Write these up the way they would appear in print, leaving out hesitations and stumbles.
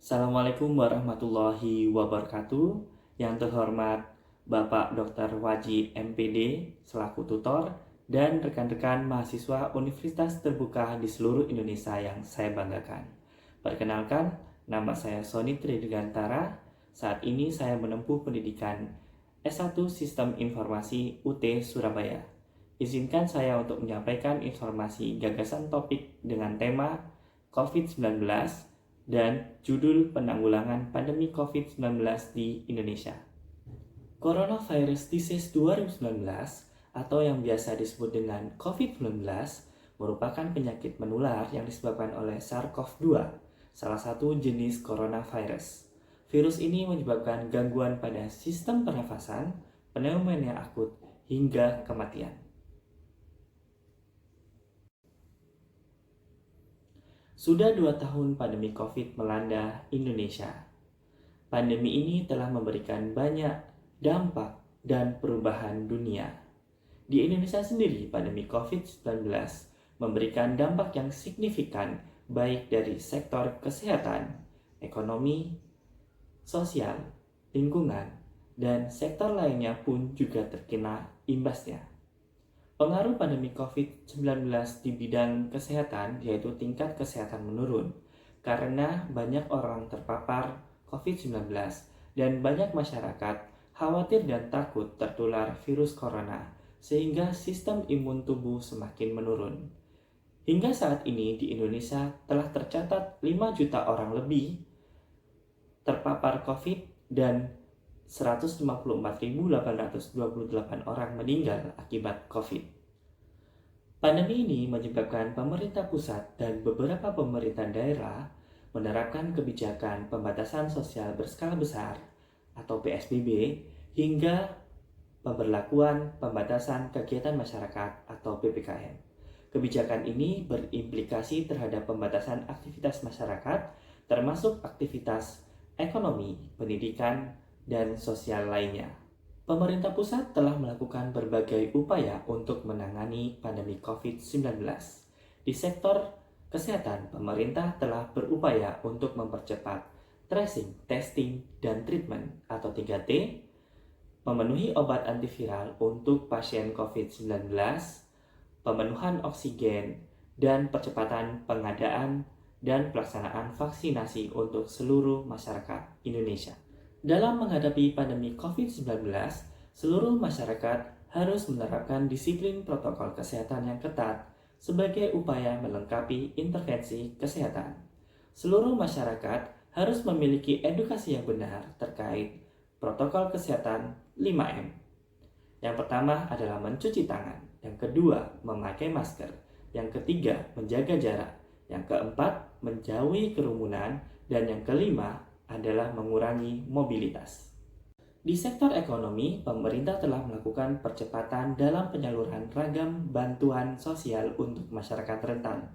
Assalamualaikum warahmatullahi wabarakatuh. Yang terhormat Bapak Dr. Waji MPD selaku tutor dan rekan-rekan mahasiswa Universitas Terbuka di seluruh Indonesia yang saya banggakan. Perkenalkan, nama saya Sony Tridigantara. Saat ini saya menempuh pendidikan S1 Sistem Informasi UT Surabaya. Izinkan saya untuk menyampaikan informasi gagasan topik dengan tema COVID-19 dan judul penanggulangan pandemi COVID-19 di Indonesia. Coronavirus Disease 2019 atau yang biasa disebut dengan COVID-19 merupakan penyakit menular yang disebabkan oleh SARS-CoV-2, salah satu jenis coronavirus. Virus ini menyebabkan gangguan pada sistem pernafasan, pneumonia akut, hingga kematian. Sudah 2 tahun pandemi COVID melanda Indonesia. Pandemi ini telah memberikan banyak dampak dan perubahan dunia. Di Indonesia sendiri, pandemi COVID-19 memberikan dampak yang signifikan baik dari sektor kesehatan, ekonomi, sosial, lingkungan, dan sektor lainnya pun juga terkena imbasnya. Pengaruh pandemi COVID-19 di bidang kesehatan yaitu tingkat kesehatan menurun karena banyak orang terpapar COVID-19 dan banyak masyarakat khawatir dan takut tertular virus corona sehingga sistem imun tubuh semakin menurun. Hingga saat ini di Indonesia telah tercatat 5 juta orang lebih terpapar COVID dan 154.828 orang meninggal akibat COVID. Pandemi ini menyebabkan pemerintah pusat dan beberapa pemerintah daerah menerapkan kebijakan pembatasan sosial berskala besar atau PSBB hingga pemberlakuan pembatasan kegiatan masyarakat atau PPKM. Kebijakan ini berimplikasi terhadap pembatasan aktivitas masyarakat termasuk aktivitas ekonomi, pendidikan, dan sosial lainnya. Pemerintah pusat telah melakukan berbagai upaya untuk menangani pandemi COVID-19. Di sektor kesehatan, pemerintah telah berupaya untuk mempercepat tracing, testing, dan treatment atau 3T, memenuhi obat antiviral untuk pasien COVID-19, pemenuhan oksigen, dan percepatan pengadaan dan pelaksanaan vaksinasi untuk seluruh masyarakat Indonesia. Dalam menghadapi pandemi COVID-19, seluruh masyarakat harus menerapkan disiplin protokol kesehatan yang ketat sebagai upaya melengkapi intervensi kesehatan. Seluruh masyarakat harus memiliki edukasi yang benar terkait protokol kesehatan 5M. Yang pertama adalah mencuci tangan, yang kedua memakai masker, yang ketiga menjaga jarak, yang keempat menjauhi kerumunan, dan yang kelima adalah mengurangi mobilitas. Di sektor ekonomi, pemerintah telah melakukan percepatan dalam penyaluran ragam bantuan sosial untuk masyarakat rentan.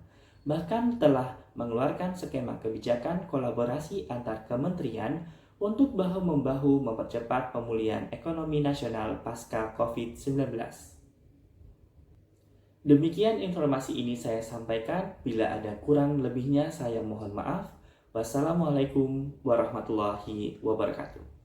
Bahkan telah mengeluarkan skema kebijakan kolaborasi antar kementerian untuk bahu-membahu mempercepat pemulihan ekonomi nasional pasca COVID-19. Demikian informasi ini saya sampaikan. Bila ada kurang lebihnya saya mohon maaf. Wassalamualaikum warahmatullahi wabarakatuh.